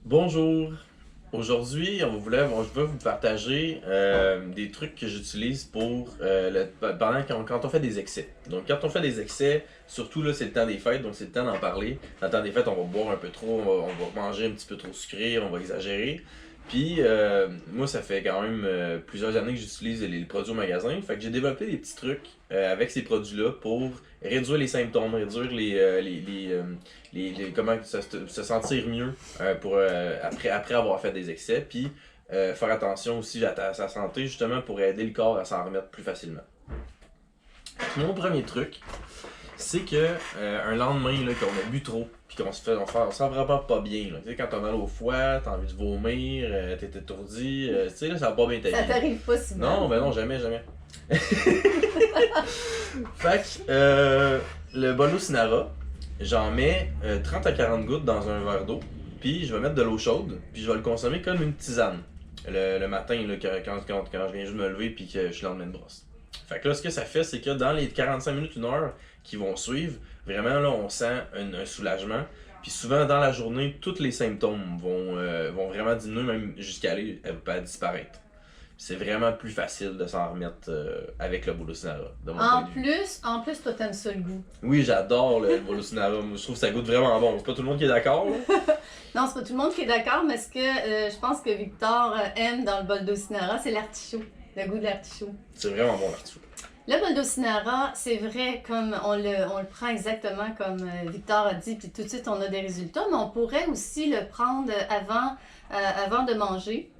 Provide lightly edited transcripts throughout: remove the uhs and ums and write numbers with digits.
Bonjour. Aujourd'hui, je vais vous partager des trucs que j'utilise pour quand on fait des excès. Donc, quand on fait des excès, surtout là, c'est le temps des fêtes, donc c'est le temps d'en parler. Dans le temps des fêtes, on va boire un peu trop, on va manger un petit peu trop sucré, on va exagérer. Puis, moi, ça fait quand même plusieurs années que j'utilise les produits au magasin. Fait que j'ai développé des petits trucs avec ces produits-là pour réduire les symptômes, réduire comment se sentir mieux après avoir fait des excès, puis faire attention aussi à sa santé justement pour aider le corps à s'en remettre plus facilement. Mon premier truc, c'est que un lendemain là, qu'on a bu trop, puis on se sent vraiment pas bien. Là. Tu sais, quand t'as mal au foie, t'as envie de vomir, t'es étourdi, tu sais, là, ça va pas bien ta Ça vie. t'arrive pas souvent. Non, ben non, jamais, jamais. Fait que le Bolo-Sinara, j'en mets 30 à 40 gouttes dans un verre d'eau, puis je vais mettre de l'eau chaude, puis je vais le consommer comme une tisane le matin là, quand je viens juste de me lever puis que je suis le lendemain de brosse. Fait que là, ce que ça fait, c'est que dans les 45 minutes, une heure qui vont suivre, vraiment là, on sent un soulagement. Puis souvent dans la journée, tous les symptômes vont vraiment diminuer, même jusqu'à aller à disparaître. C'est vraiment plus facile de s'en remettre avec le Bolo-Sinara, de mon point En de vue. plus, en plus, toi, t'aimes ça le goût. Oui, j'adore le Bolo-Sinara. Je trouve que ça goûte vraiment bon. C'est pas tout le monde qui est d'accord, là. Non, c'est pas tout le monde qui est d'accord, mais ce que je pense que Victor aime dans le bol d'Ocinara, c'est l'artichaut, le goût de l'artichaut. C'est vraiment bon, l'artichaut. Le bol d'Ocinara, c'est vrai, comme on le prend exactement comme Victor a dit, puis tout de suite on a des résultats, mais on pourrait aussi le prendre avant de manger.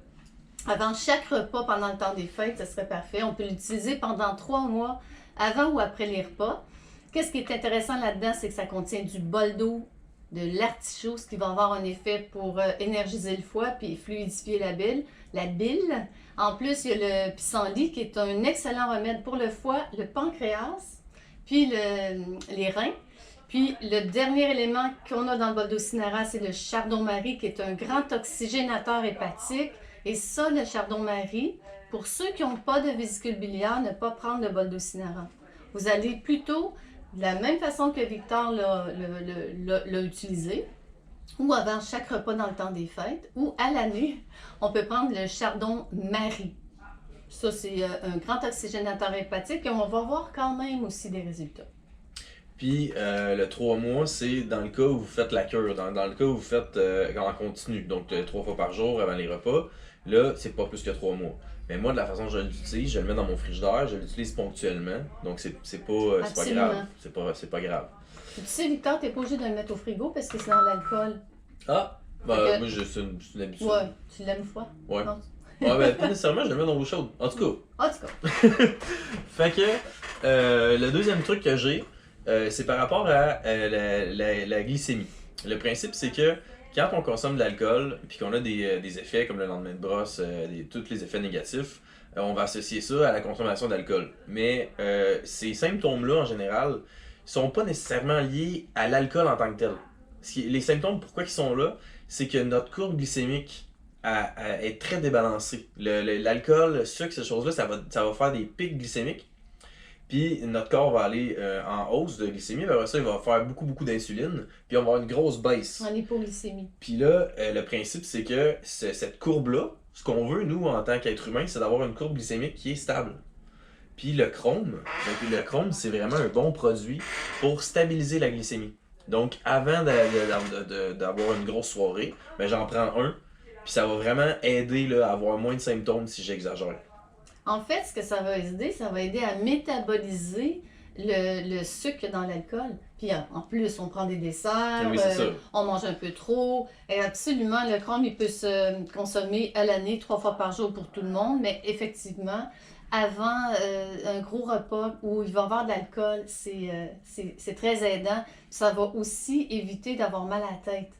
Avant chaque repas pendant le temps des fêtes, ce serait parfait. On peut l'utiliser pendant 3 mois, avant ou après les repas. Qu'est-ce qui est intéressant là-dedans, c'est que ça contient du bol d'eau, de l'artichaut, ce qui va avoir un effet pour énergiser le foie puis fluidifier la bile. En plus, il y a le pissenlit qui est un excellent remède pour le foie, le pancréas, puis les reins. Puis le dernier élément qu'on a dans le bol d'Ocinara, c'est le chardon-marie qui est un grand oxygénateur hépatique. Et ça, le chardon-marie, pour ceux qui n'ont pas de vésicule biliaire, ne pas prendre le bol d'Ocinara. Vous allez plutôt, de la même façon que Victor l'a utilisé, ou avant chaque repas dans le temps des fêtes, ou à l'année, on peut prendre le chardon-marie. Ça, c'est un grand oxygénateur hépatique et on va voir quand même aussi des résultats. Puis le 3 mois, c'est dans le cas où vous faites la cure, dans le cas où vous faites en continu, donc 3 fois par jour avant les repas. Là, c'est pas plus que 3 mois. Mais moi, de la façon dont je l'utilise, je le mets dans mon frigidaire, je l'utilise ponctuellement. Donc c'est pas grave. C'est pas grave. Puis tu sais, Victor, t'es pas obligé de le mettre au frigo parce que c'est dans l'alcool. Ah! Bah, Fait que- moi, c'est une habitude. Ouais, tu l'aimes froid? Ouais. Non. Ouais, ben, pas nécessairement, je le mets dans l'eau chaude. En tout En tout cas, cas. Fait que le deuxième truc que j'ai, c'est par rapport à la glycémie. Le principe, c'est que quand on consomme de l'alcool, puis qu'on a des effets comme le lendemain de brosse, tous les effets négatifs, on va associer ça à la consommation d'alcool. Mais ces symptômes-là, en général, sont pas nécessairement liés à l'alcool en tant que tel. Les symptômes, pourquoi ils sont là, c'est que notre courbe glycémique est très débalancée. L'alcool, le sucre, ces choses-là, ça va faire des pics glycémiques. Puis notre corps va aller en hausse de glycémie, après ça, il va faire beaucoup, beaucoup d'insuline, puis on va avoir une grosse baisse. en hypoglycémie. Puis là, le principe, c'est que cette courbe-là, ce qu'on veut, nous, en tant qu'être humain, c'est d'avoir une courbe glycémique qui est stable. Puis le chrome, c'est vraiment un bon produit pour stabiliser la glycémie. Donc, avant d'avoir une grosse soirée, ben, j'en prends un, puis ça va vraiment aider là, à avoir moins de symptômes si j'exagère. En fait, ce que ça va aider à métaboliser le sucre dans l'alcool. Puis en plus, on prend des desserts, Oui, c'est ça. on mange un peu trop. Et absolument, le chrome, il peut se consommer à l'année 3 fois par jour pour tout le monde. Mais effectivement, avant un gros repas où il va y avoir de l'alcool, c'est très aidant. Ça va aussi éviter d'avoir mal à la tête.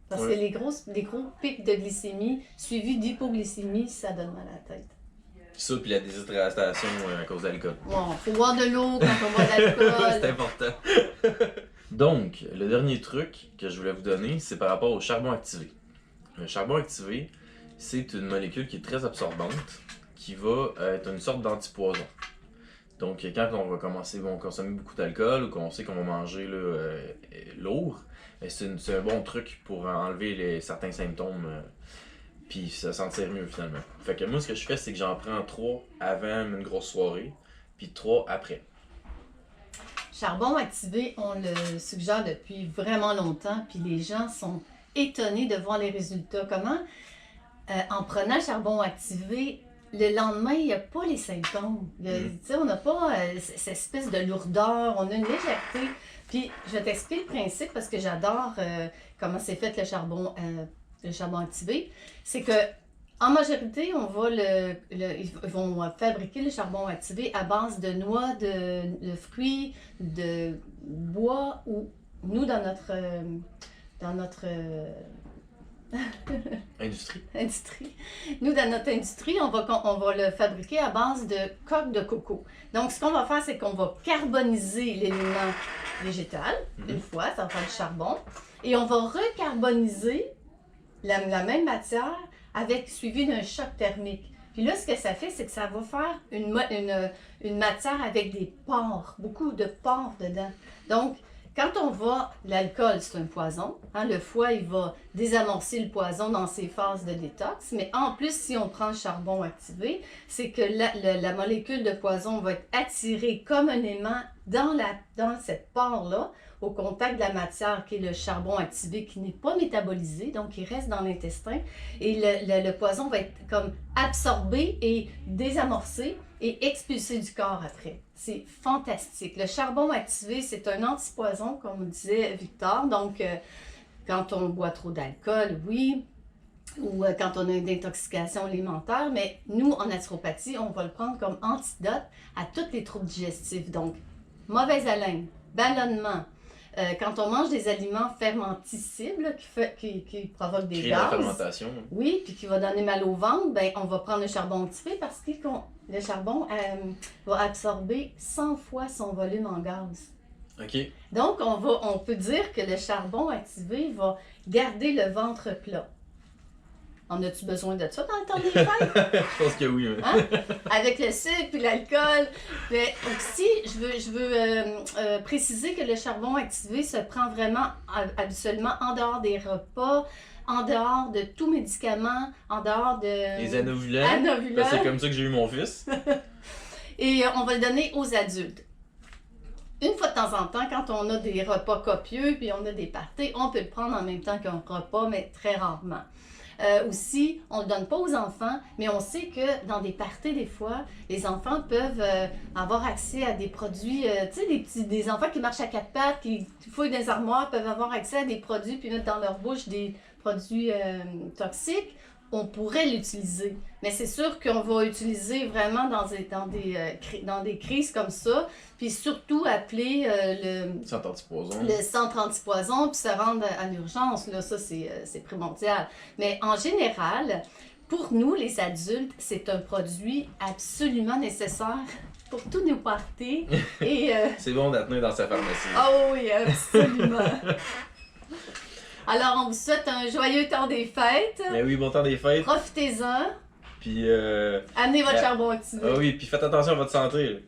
Parce que Ouais. les gros pics de glycémie suivis d'hypoglycémie, ça donne mal à la tête. Ça, puis la déshydratation à cause de l'alcool. Bon, faut boire de l'eau quand on boit de C'est l'alcool. important. Donc, le dernier truc que je voulais vous donner, c'est par rapport au charbon activé. Le charbon activé, c'est une molécule qui est très absorbante, qui va être une sorte d'antipoison. Donc, quand on va consommer beaucoup d'alcool ou qu'on sait qu'on va manger là, lourd, C'est un bon truc pour enlever certains symptômes. Puis se sentir mieux finalement. Fait que moi, ce que je fais, c'est que j'en prends 3 avant une grosse soirée, puis 3 après. Charbon activé, on le suggère depuis vraiment longtemps, puis les gens sont étonnés de voir les résultats. Comment, en prenant le charbon activé, le lendemain, il n'y a pas les symptômes. Tu sais, on n'a pas cette espèce de lourdeur, on a une légèreté. Puis, je vais t'expliquer le principe parce que j'adore comment c'est fait le charbon activé. C'est que en majorité, ils vont fabriquer le charbon activé à base de noix, de fruits, de bois ou nous dans notre Industrie. Nous, dans notre industrie, on va le fabriquer à base de coque de coco. Donc, ce qu'on va faire, c'est qu'on va carboniser l'élément végétal, une fois, ça va faire du charbon, et on va recarboniser la même matière suivi d'un choc thermique. Puis là, ce que ça fait, c'est que ça va faire une matière avec des pores, beaucoup de pores dedans. Donc, quand l'alcool, c'est un poison. Hein, le foie, il va désamorcer le poison dans ses phases de détox. Mais en plus, si on prend le charbon activé, c'est que la molécule de poison va être attirée communément dans cette pore-là, au contact de la matière qui est le charbon activé qui n'est pas métabolisé, donc il reste dans l'intestin. Et le poison va être comme absorbé et désamorcé et expulsé du corps après. C'est fantastique. Le charbon activé, c'est un antipoison, comme disait Victor. Donc, quand on boit trop d'alcool, oui, ou quand on a une intoxication alimentaire, mais nous, en naturopathie, on va le prendre comme antidote à tous les troubles digestifs. Donc, mauvaise haleine, ballonnement, quand on mange des aliments fermenticibles qui provoquent des Créer gaz, la fermentation. oui, puis qui va donner mal au ventre, ben on va prendre le charbon activé parce que le charbon va absorber 100 fois son volume en gaz. OK. Donc, on peut dire que le charbon activé va garder le ventre plat. En as-tu besoin de ça dans le temps des fêtes? Je pense que oui. Mais... Hein? Avec le sucre et l'alcool. Mais aussi, je veux préciser que le charbon activé se prend vraiment habituellement en dehors des repas, en dehors de tout médicament, en dehors de... Les anovulants. Parce que c'est comme ça que j'ai eu mon fils. Et on va le donner aux adultes. Une fois de temps en temps, quand on a des repas copieux, puis on a des parties, on peut le prendre en même temps qu'un repas, mais très rarement. Aussi, on ne le donne pas aux enfants, mais on sait que dans des parties, des fois, les enfants peuvent avoir accès à des produits, tu sais, des enfants qui marchent à quatre pattes, qui fouillent des armoires, peuvent avoir accès à des produits, puis mettre dans leur bouche des produits toxiques. On pourrait l'utiliser, mais c'est sûr qu'on va utiliser vraiment dans des crises comme ça, puis surtout appeler le centre antipoison, puis se rendre à l'urgence, là, ça c'est primordial. Mais en général, pour nous les adultes, c'est un produit absolument nécessaire pour tous nos parties. Et c'est bon d'être dans sa pharmacie. Oh oui, absolument. Alors, on vous souhaite un joyeux temps des fêtes. Ben oui, bon temps des fêtes. Profitez-en. Puis... Amenez votre charbon activé. Ah oui, puis faites attention à votre santé.